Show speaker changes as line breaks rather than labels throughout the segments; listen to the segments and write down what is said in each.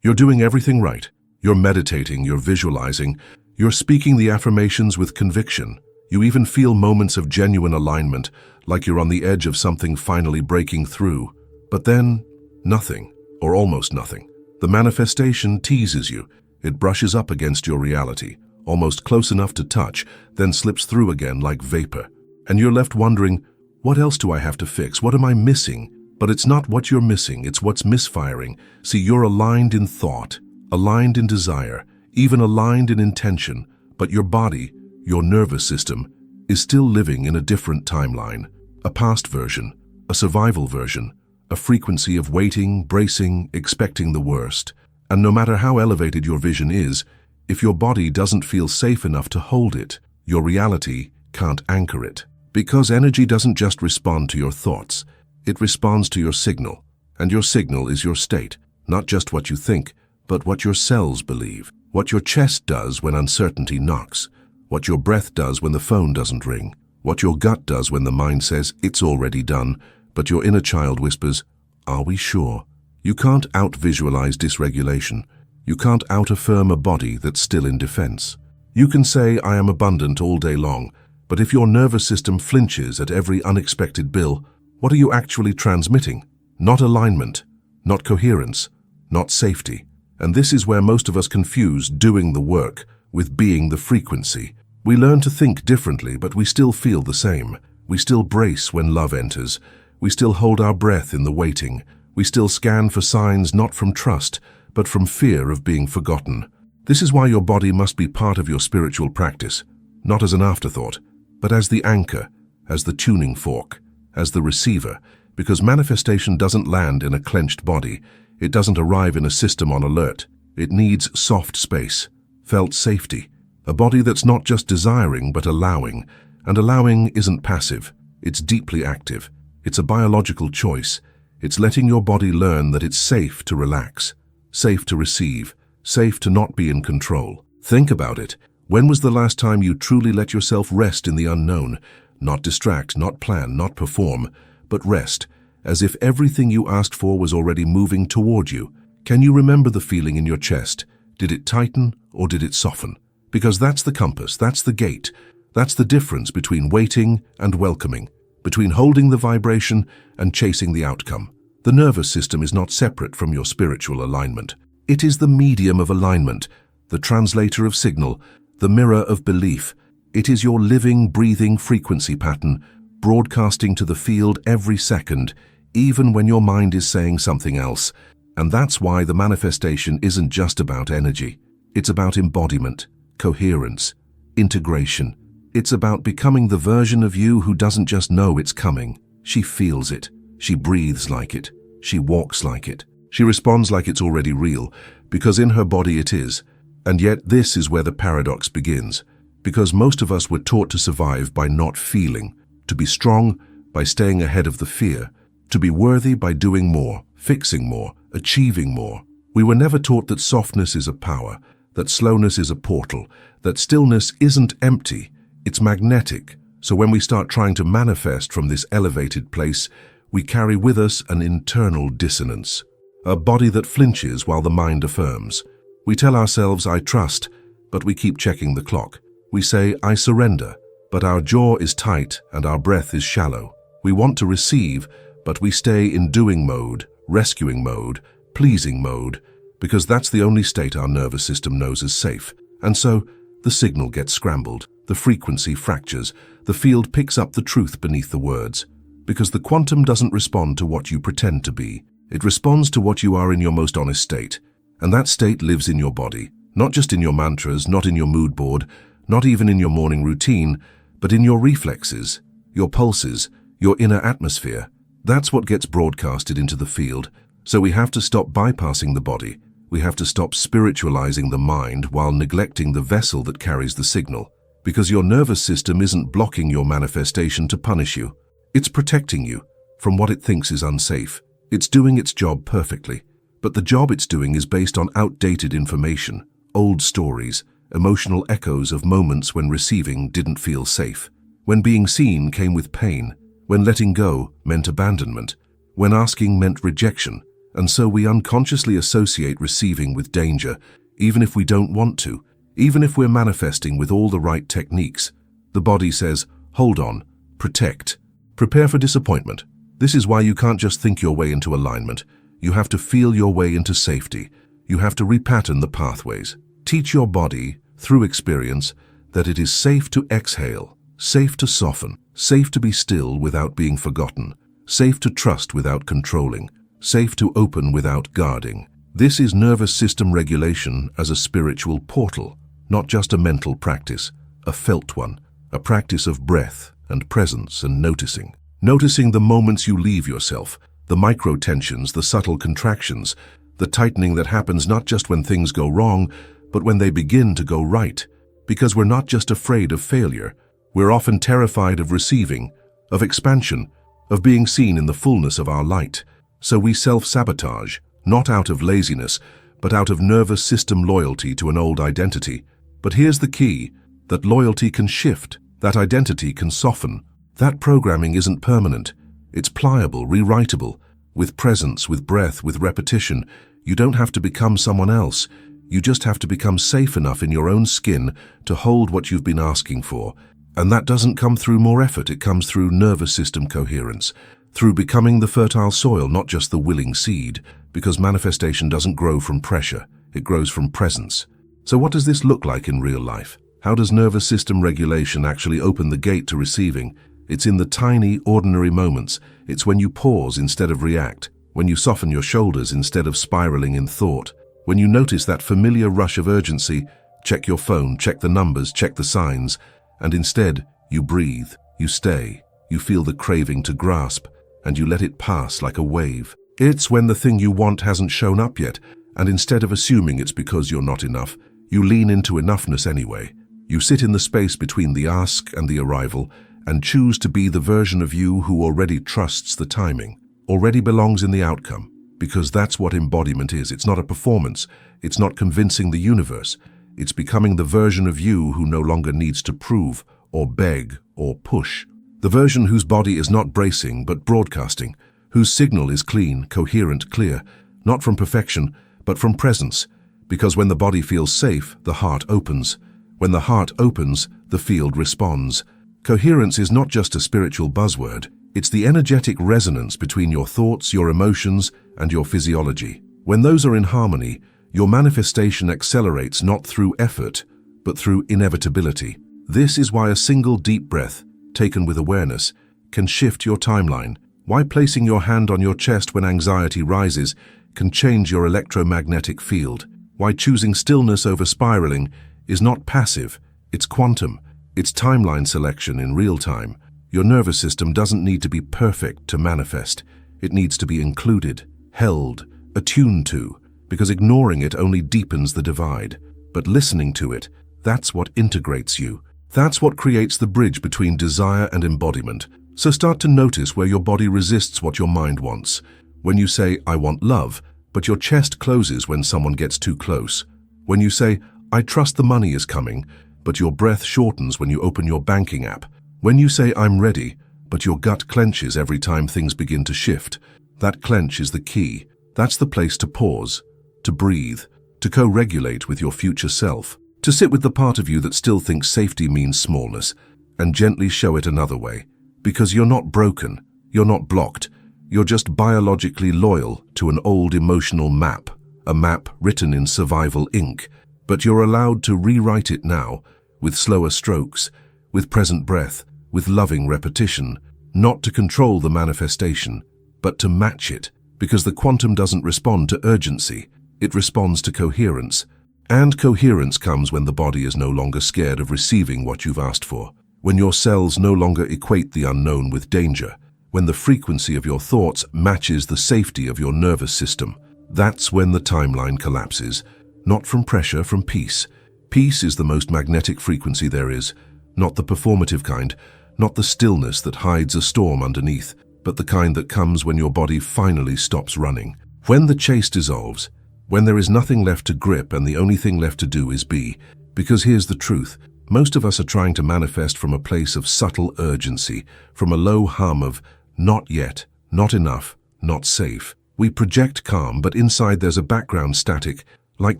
You're doing everything right. You're meditating, you're visualizing, you're speaking the affirmations with conviction. You even feel moments of genuine alignment, like you're on the edge of something finally breaking through. But then, nothing, or almost nothing. The manifestation teases you. It brushes up against your reality, almost close enough to touch, then slips through again like vapor. And you're left wondering, what else do I have to fix? What am I missing? But it's not what you're missing, it's what's misfiring. See, you're aligned in thought, aligned in desire, even aligned in intention, but your body, your nervous system, is still living in a different timeline, a past version, a survival version, a frequency of waiting, bracing, expecting the worst. And no matter how elevated your vision is, if your body doesn't feel safe enough to hold it, your reality can't anchor it. Because energy doesn't just respond to your thoughts, it responds to your signal, and your signal is your state, not just what you think, but what your cells believe, what your chest does when uncertainty knocks, what your breath does when the phone doesn't ring, what your gut does when the mind says it's already done, but your inner child whispers, are we sure? You can't out-visualize dysregulation. You can't out-affirm a body that's still in defense. You can say, I am abundant all day long, but if your nervous system flinches at every unexpected bill, what are you actually transmitting? Not alignment, not coherence, not safety. And this is where most of us confuse doing the work with being the frequency. We learn to think differently, but we still feel the same. We still brace when love enters. We still hold our breath in the waiting. We still scan for signs not from trust, but from fear of being forgotten. This is why your body must be part of your spiritual practice, not as an afterthought, but as the anchor, as the tuning fork, as the receiver, because manifestation doesn't land in a clenched body. It doesn't arrive in a system on alert. It needs soft space, felt safety, a body that's not just desiring but allowing. And allowing isn't passive, it's deeply active. It's a biological choice. It's letting your body learn that it's safe to relax, safe to receive, safe to not be in control. Think about it. When was the last time you truly let yourself rest in the unknown? Not distract, not plan, not perform, but rest, as if everything you asked for was already moving toward you. Can you remember the feeling in your chest? Did it tighten or did it soften? Because that's the compass, that's the gate. That's the difference between waiting and welcoming, between holding the vibration and chasing the outcome. The nervous system is not separate from your spiritual alignment. It is the medium of alignment, the translator of signal, the mirror of belief. It is your living, breathing frequency pattern, broadcasting to the field every second, even when your mind is saying something else. And that's why the manifestation isn't just about energy. It's about embodiment, coherence, integration. It's about becoming the version of you who doesn't just know it's coming. She feels it. She breathes like it. She walks like it. She responds like it's already real, because in her body it is. And yet this is where the paradox begins, because most of us were taught to survive by not feeling, to be strong by staying ahead of the fear, to be worthy by doing more, fixing more, achieving more. We were never taught that softness is a power, that slowness is a portal, that stillness isn't empty, it's magnetic. So when we start trying to manifest from this elevated place, we carry with us an internal dissonance, a body that flinches while the mind affirms. We tell ourselves, I trust, but we keep checking the clock. We say, I surrender, but our jaw is tight and our breath is shallow. We want to receive, but we stay in doing mode, rescuing mode, pleasing mode, because that's the only state our nervous system knows is safe. And so, the signal gets scrambled, the frequency fractures, the field picks up the truth beneath the words. Because the quantum doesn't respond to what you pretend to be. It responds to what you are in your most honest state. And that state lives in your body, not just in your mantras, not in your mood board, not even in your morning routine, but in your reflexes, your pulses, your inner atmosphere. That's what gets broadcasted into the field. So we have to stop bypassing the body. We have to stop spiritualizing the mind while neglecting the vessel that carries the signal. Because your nervous system isn't blocking your manifestation to punish you. It's protecting you from what it thinks is unsafe. It's doing its job perfectly. But the job it's doing is based on outdated information, old stories, emotional echoes of moments when receiving didn't feel safe, when being seen came with pain, when letting go meant abandonment, when asking meant rejection. And so we unconsciously associate receiving with danger, even if we don't want to, even if we're manifesting with all the right techniques. The body says, hold on, protect, prepare for disappointment. This is why you can't just think your way into alignment. You have to feel your way into safety. You have to repattern the pathways. Teach your body, through experience, that it is safe to exhale, safe to soften, safe to be still without being forgotten, safe to trust without controlling, safe to open without guarding. This is nervous system regulation as a spiritual portal, not just a mental practice, a felt one, a practice of breath and presence and noticing. Noticing the moments you leave yourself, the micro-tensions, the subtle contractions, the tightening that happens not just when things go wrong, but when they begin to go right. Because we're not just afraid of failure, we're often terrified of receiving, of expansion, of being seen in the fullness of our light. So we self-sabotage, not out of laziness, but out of nervous system loyalty to an old identity. But here's the key, that loyalty can shift, that identity can soften. That programming isn't permanent. It's pliable, rewritable. With presence, with breath, with repetition, you don't have to become someone else. You just have to become safe enough in your own skin to hold what you've been asking for. And that doesn't come through more effort, it comes through nervous system coherence, through becoming the fertile soil, not just the willing seed, because manifestation doesn't grow from pressure, it grows from presence. So what does this look like in real life? How does nervous system regulation actually open the gate to receiving? It's in the tiny, ordinary moments. It's when you pause instead of react, when you soften your shoulders instead of spiraling in thought, when you notice that familiar rush of urgency, check your phone, check the numbers, check the signs, and instead you breathe, you stay, you feel the craving to grasp, and you let it pass like a wave. It's when the thing you want hasn't shown up yet, and instead of assuming it's because you're not enough, you lean into enoughness anyway. You sit in the space between the ask and the arrival, and choose to be the version of you who already trusts the timing, already belongs in the outcome, because that's what embodiment is. It's not a performance. It's not convincing the universe. It's becoming the version of you who no longer needs to prove, or beg, or push. The version whose body is not bracing, but broadcasting, whose signal is clean, coherent, clear, not from perfection, but from presence, because when the body feels safe, the heart opens. When the heart opens, the field responds. Coherence is not just a spiritual buzzword. It's the energetic resonance between your thoughts, your emotions, and your physiology. When those are in harmony, your manifestation accelerates not through effort, but through inevitability. This is why a single deep breath, taken with awareness, can shift your timeline. Why placing your hand on your chest when anxiety rises can change your electromagnetic field. Why choosing stillness over spiraling is not passive, it's quantum. It's timeline selection in real time. Your nervous system doesn't need to be perfect to manifest. It needs to be included, held, attuned to, because ignoring it only deepens the divide. But listening to it, that's what integrates you. That's what creates the bridge between desire and embodiment. So start to notice where your body resists what your mind wants. When you say, I want love, but your chest closes when someone gets too close. When you say, I trust the money is coming, but your breath shortens when you open your banking app. When you say, I'm ready, but your gut clenches every time things begin to shift. That clench is the key. That's the place to pause, to breathe, to co-regulate with your future self, to sit with the part of you that still thinks safety means smallness, and gently show it another way. Because you're not broken, you're not blocked, you're just biologically loyal to an old emotional map, a map written in survival ink. But you're allowed to rewrite it now, with slower strokes, with present breath, with loving repetition, not to control the manifestation, but to match it, because the quantum doesn't respond to urgency, it responds to coherence. And coherence comes when the body is no longer scared of receiving what you've asked for, when your cells no longer equate the unknown with danger, when the frequency of your thoughts matches the safety of your nervous system. That's when the timeline collapses, not from pressure, from peace. Peace is the most magnetic frequency there is, not the performative kind, not the stillness that hides a storm underneath, but the kind that comes when your body finally stops running. When the chase dissolves, when there is nothing left to grip and the only thing left to do is be. Because here's the truth, most of us are trying to manifest from a place of subtle urgency, from a low hum of not yet, not enough, not safe. We project calm, but inside there's a background static, like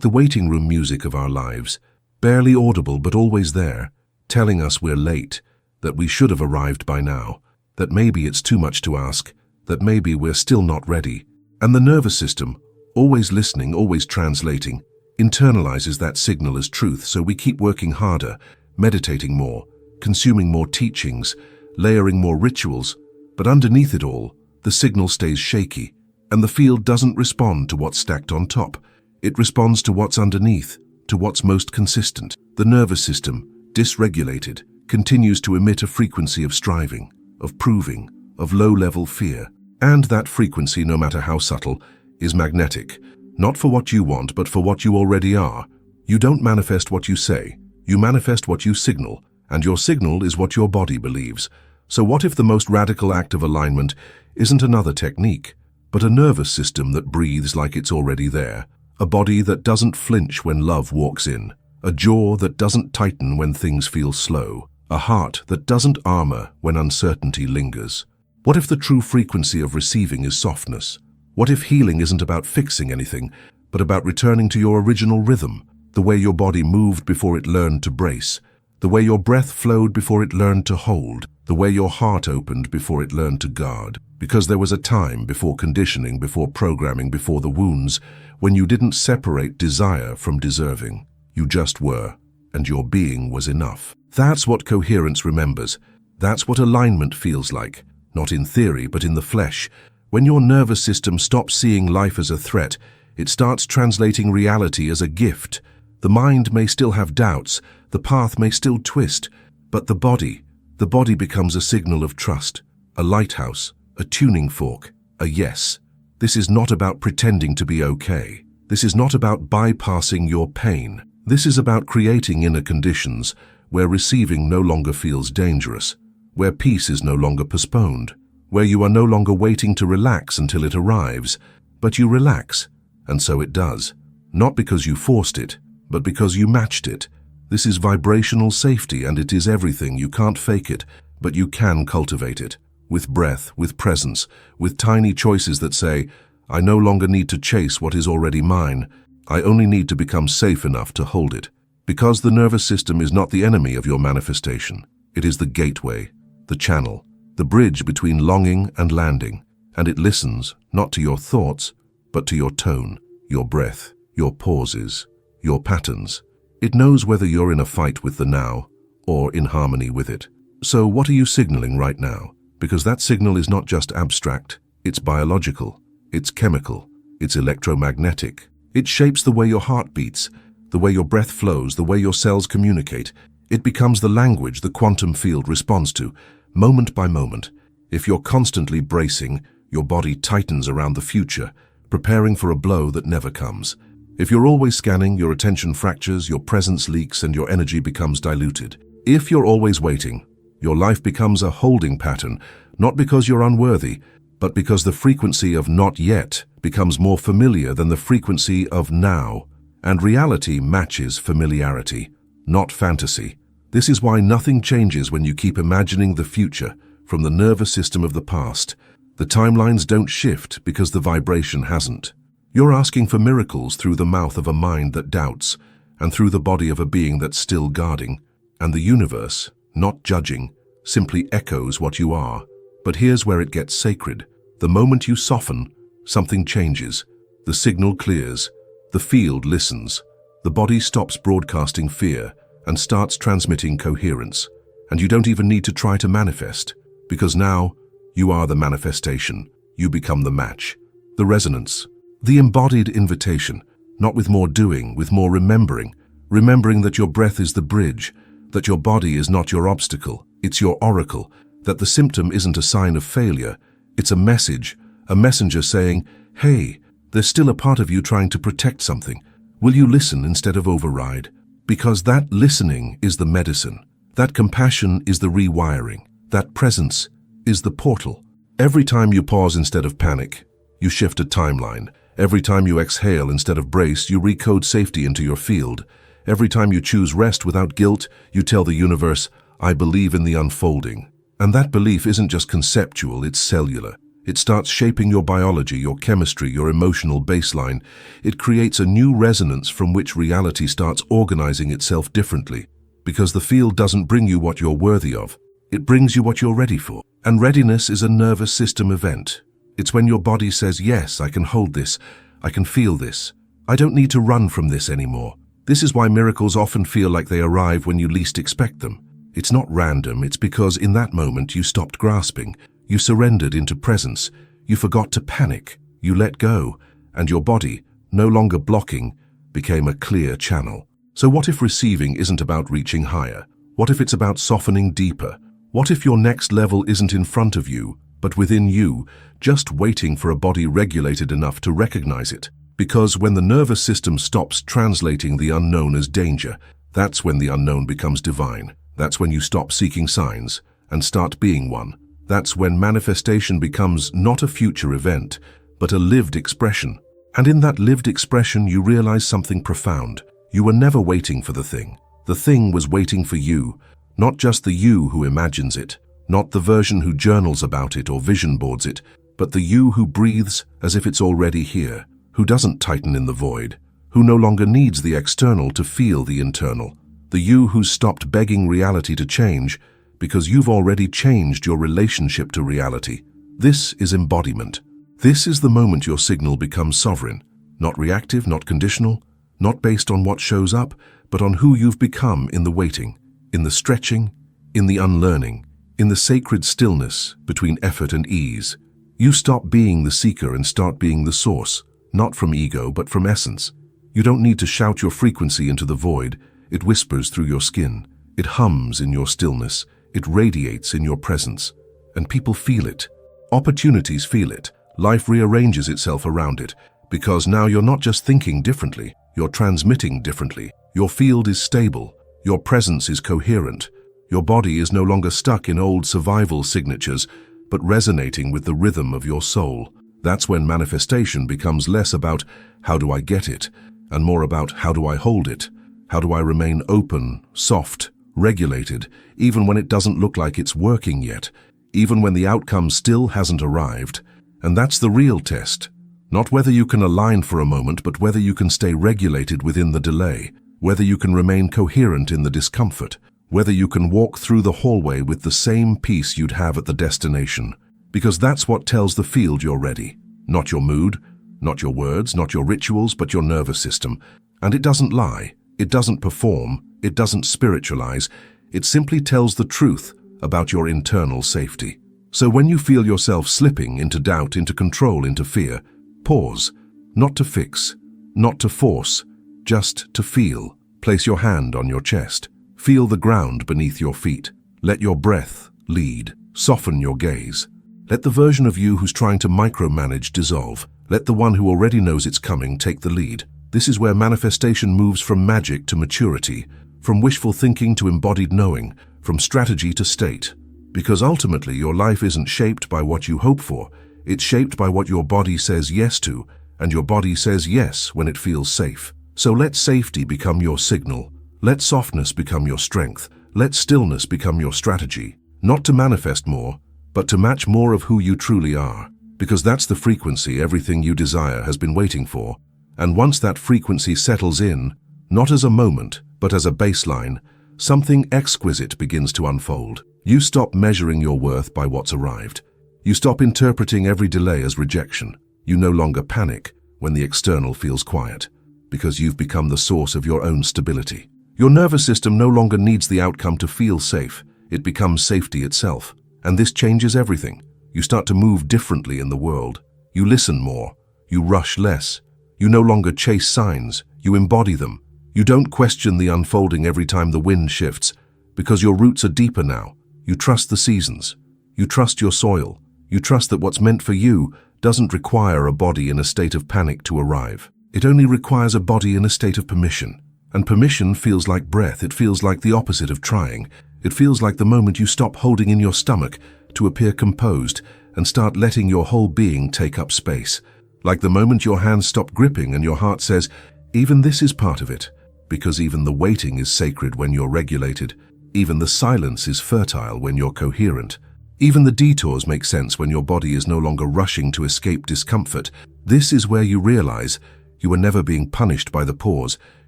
the waiting room music of our lives, barely audible but always there, telling us we're late, that we should have arrived by now, that maybe it's too much to ask, that maybe we're still not ready. And the nervous system, always listening, always translating, internalizes that signal as truth, so we keep working harder, meditating more, consuming more teachings, layering more rituals, but underneath it all, the signal stays shaky, and the field doesn't respond to what's stacked on top. It responds to what's underneath, to what's most consistent. The nervous system, dysregulated, continues to emit a frequency of striving, of proving, of low-level fear. And that frequency, no matter how subtle, is magnetic, not for what you want, but for what you already are. You don't manifest what you say, you manifest what you signal, and your signal is what your body believes. So what if the most radical act of alignment isn't another technique, but a nervous system that breathes like it's already there, a body that doesn't flinch when love walks in, a jaw that doesn't tighten when things feel slow, a heart that doesn't armor when uncertainty lingers? What if the true frequency of receiving is softness? What if healing isn't about fixing anything, but about returning to your original rhythm, the way your body moved before it learned to brace, the way your breath flowed before it learned to hold, the way your heart opened before it learned to guard? Because there was a time before conditioning, before programming, before the wounds, when you didn't separate desire from deserving. You just were, and your being was enough. That's what coherence remembers. That's what alignment feels like. Not in theory, but in the flesh. When your nervous system stops seeing life as a threat, it starts translating reality as a gift. The mind may still have doubts, the path may still twist, but the body becomes a signal of trust, a lighthouse, a tuning fork, a yes. This is not about pretending to be okay. This is not about bypassing your pain. This is about creating inner conditions where receiving no longer feels dangerous, where peace is no longer postponed, where you are no longer waiting to relax until it arrives, but you relax, and so it does. Not because you forced it, but because you matched it. This is vibrational safety, and it is everything. You can't fake it, but you can cultivate it. With breath, with presence, with tiny choices that say, I no longer need to chase what is already mine. I only need to become safe enough to hold it. Because the nervous system is not the enemy of your manifestation. It is the gateway, the channel, the bridge between longing and landing, and it listens not to your thoughts, but to your tone, your breath, your pauses, your patterns. It knows whether you're in a fight with the now or in harmony with it. So what are you signaling right now? Because that signal is not just abstract, it's biological, it's chemical, it's electromagnetic. It shapes the way your heart beats, the way your breath flows, the way your cells communicate. It becomes the language the quantum field responds to, moment by moment. If you're constantly bracing, your body tightens around the future, preparing for a blow that never comes. If you're always scanning, your attention fractures, your presence leaks, and your energy becomes diluted. If you're always waiting, your life becomes a holding pattern, not because you're unworthy, but because the frequency of not yet becomes more familiar than the frequency of now, and reality matches familiarity, not fantasy. This is why nothing changes when you keep imagining the future from the nervous system of the past. The timelines don't shift because the vibration hasn't. You're asking for miracles through the mouth of a mind that doubts, and through the body of a being that's still guarding. And the universe, not judging, simply echoes what you are. But here's where it gets sacred. The moment you soften, something changes. The signal clears. The field listens. The body stops broadcasting fear and starts transmitting coherence. And you don't even need to try to manifest, because now you are the manifestation. You become the match, the resonance, the embodied invitation, not with more doing, with more remembering. Remembering that your breath is the bridge, that your body is not your obstacle, it's your oracle, that the symptom isn't a sign of failure, it's a message, a messenger saying, hey, there's still a part of you trying to protect something. Will you listen instead of override? Because that listening is the medicine. That compassion is the rewiring. That presence is the portal. Every time you pause instead of panic, you shift a timeline. Every time you exhale instead of brace, you recode safety into your field. Every time you choose rest without guilt, you tell the universe, I believe in the unfolding. And that belief isn't just conceptual, it's cellular. It starts shaping your biology, your chemistry, your emotional baseline. It creates a new resonance from which reality starts organizing itself differently. Because the field doesn't bring you what you're worthy of. It brings you what you're ready for. And readiness is a nervous system event. It's when your body says, yes, I can hold this. I can feel this. I don't need to run from this anymore. This is why miracles often feel like they arrive when you least expect them. It's not random, it's because in that moment you stopped grasping. You surrendered into presence. You forgot to panic. You let go. And your body, no longer blocking, became a clear channel. So what if receiving isn't about reaching higher? What if it's about softening deeper? What if your next level isn't in front of you, but within you, just waiting for a body regulated enough to recognize it? Because when the nervous system stops translating the unknown as danger, that's when the unknown becomes divine. That's when you stop seeking signs and start being one. That's when manifestation becomes not a future event, but a lived expression. And in that lived expression, you realize something profound. You were never waiting for the thing. The thing was waiting for you, not just the you who imagines it, not the version who journals about it or vision boards it, but the you who breathes as if it's already here, who doesn't tighten in the void, who no longer needs the external to feel the internal, the you who's stopped begging reality to change because you've already changed your relationship to reality. This is embodiment. This is the moment your signal becomes sovereign, not reactive, not conditional, not based on what shows up, but on who you've become in the waiting, in the stretching, in the unlearning, in the sacred stillness between effort and ease. You stop being the seeker and start being the source, not from ego, but from essence. You don't need to shout your frequency into the void. It whispers through your skin. It hums in your stillness. It radiates in your presence. And people feel it. Opportunities feel it. Life rearranges itself around it. Because now you're not just thinking differently, you're transmitting differently. Your field is stable. Your presence is coherent. Your body is no longer stuck in old survival signatures, but resonating with the rhythm of your soul. That's when manifestation becomes less about how do I get it, and more about how do I hold it? How do I remain open, soft, regulated, even when it doesn't look like it's working yet, even when the outcome still hasn't arrived? And that's the real test. Not whether you can align for a moment, but whether you can stay regulated within the delay, whether you can remain coherent in the discomfort, whether you can walk through the hallway with the same peace you'd have at the destination. Because that's what tells the field you're ready. Not your mood, not your words, not your rituals, but your nervous system. And it doesn't lie, it doesn't perform, it doesn't spiritualize, it simply tells the truth about your internal safety. So when you feel yourself slipping into doubt, into control, into fear, pause, not to fix, not to force, just to feel. Place your hand on your chest. Feel the ground beneath your feet. Let your breath lead. Soften your gaze. Let the version of you who's trying to micromanage dissolve. Let the one who already knows it's coming take the lead. This is where manifestation moves from magic to maturity, from wishful thinking to embodied knowing, from strategy to state. Because ultimately your life isn't shaped by what you hope for. It's shaped by what your body says yes to, and your body says yes when it feels safe. So let safety become your signal. Let softness become your strength. Let stillness become your strategy. Not to manifest more, but to match more of who you truly are. Because that's the frequency everything you desire has been waiting for. And once that frequency settles in, not as a moment, but as a baseline, something exquisite begins to unfold. You stop measuring your worth by what's arrived. You stop interpreting every delay as rejection. You no longer panic when the external feels quiet, because you've become the source of your own stability. Your nervous system no longer needs the outcome to feel safe. It becomes safety itself. And this changes everything. You start to move differently in the world. You listen more. You rush less. You no longer chase signs. You embody them. You don't question the unfolding every time the wind shifts, because your roots are deeper now. You trust the seasons. You trust your soil. You trust that what's meant for you doesn't require a body in a state of panic to arrive. It only requires a body in a state of permission. And permission feels like breath. It feels like the opposite of trying. It feels like the moment you stop holding in your stomach to appear composed and start letting your whole being take up space. Like the moment your hands stop gripping and your heart says, even this is part of it. Because even the waiting is sacred when you're regulated. Even the silence is fertile when you're coherent. Even the detours make sense when your body is no longer rushing to escape discomfort. This is where you realize you were never being punished by the pause.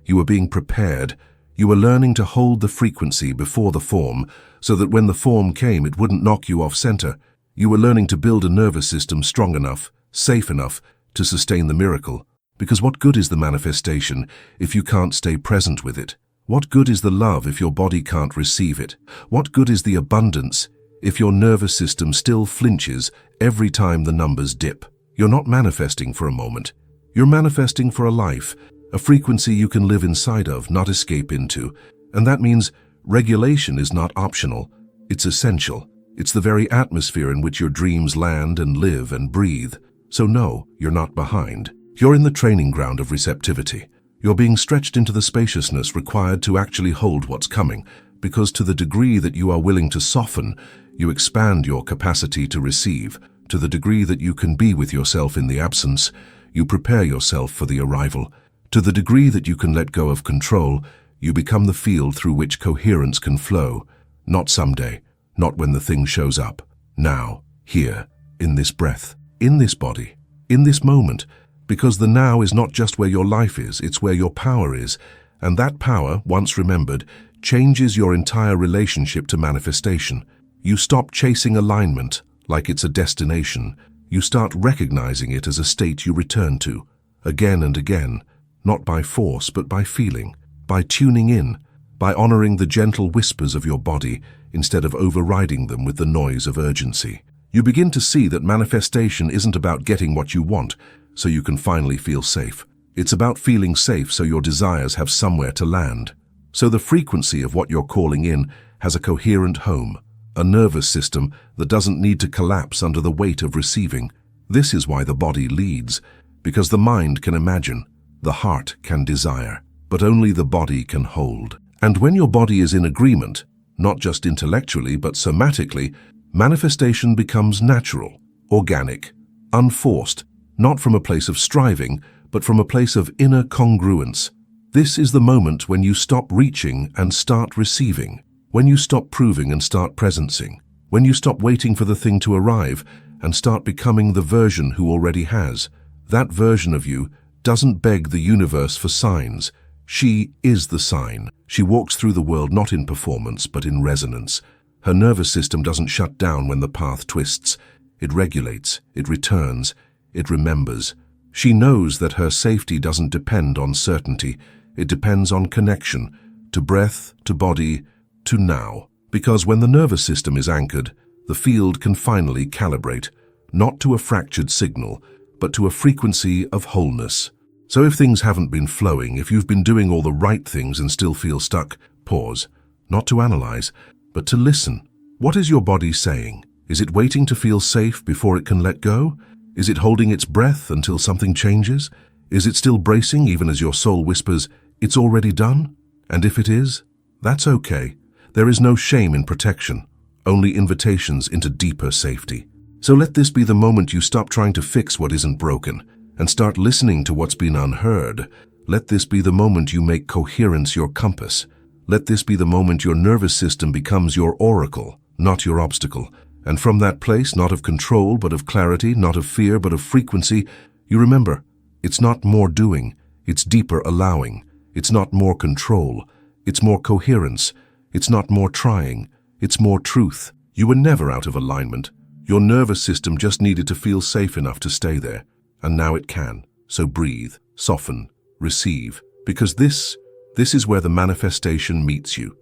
You were being prepared. You were learning to hold the frequency before the form so that when the form came, it wouldn't knock you off center. You were learning to build a nervous system strong enough, safe enough to sustain the miracle. Because what good is the manifestation if you can't stay present with it? What good is the love if your body can't receive it? What good is the abundance if your nervous system still flinches every time the numbers dip? You're not manifesting for a moment. You're manifesting for a life, a frequency you can live inside of, not escape into. And that means regulation is not optional. It's essential. It's the very atmosphere in which your dreams land and live and breathe. So no, you're not behind. You're in the training ground of receptivity. You're being stretched into the spaciousness required to actually hold what's coming, because to the degree that you are willing to soften, you expand your capacity to receive. To the degree that you can be with yourself in the absence, you prepare yourself for the arrival. To the degree that you can let go of control, you become the field through which coherence can flow. Not someday, not when the thing shows up. Now, here, in this breath, in this body, in this moment. Because the now is not just where your life is, it's where your power is. And that power, once remembered, changes your entire relationship to manifestation. You stop chasing alignment like it's a destination. You start recognizing it as a state you return to, again and again, not by force but by feeling, by tuning in, by honoring the gentle whispers of your body instead of overriding them with the noise of urgency. You begin to see that manifestation isn't about getting what you want so you can finally feel safe. It's about feeling safe so your desires have somewhere to land. So the frequency of what you're calling in has a coherent home, a nervous system that doesn't need to collapse under the weight of receiving. This is why the body leads, because the mind can imagine, the heart can desire, but only the body can hold. And when your body is in agreement, not just intellectually but somatically, manifestation becomes natural, organic, unforced, not from a place of striving, but from a place of inner congruence. This is the moment when you stop reaching and start receiving, when you stop proving and start presencing, when you stop waiting for the thing to arrive and start becoming the version who already has. That version of you doesn't beg the universe for signs. She is the sign. She walks through the world not in performance but in resonance. Her nervous system doesn't shut down when the path twists. It regulates, it returns, it remembers. She knows that her safety doesn't depend on certainty. It depends on connection, to breath, to body, to now. Because when the nervous system is anchored, the field can finally calibrate, not to a fractured signal, but to a frequency of wholeness. So if things haven't been flowing, if you've been doing all the right things and still feel stuck, pause, not to analyze, but to listen. What is your body saying? Is it waiting to feel safe before it can let go? Is it holding its breath until something changes? Is it still bracing even as your soul whispers, "It's already done"? And if it is, that's okay. There is no shame in protection, only invitations into deeper safety. So let this be the moment you stop trying to fix what isn't broken and start listening to what's been unheard. Let this be the moment you make coherence your compass. Let this be the moment your nervous system becomes your oracle, not your obstacle. And from that place, not of control, but of clarity, not of fear, but of frequency, you remember, it's not more doing, it's deeper allowing. It's not more control, it's more coherence. It's not more trying, it's more truth. You were never out of alignment. Your nervous system just needed to feel safe enough to stay there. And now it can. So breathe, soften, receive. Because this is where the manifestation meets you.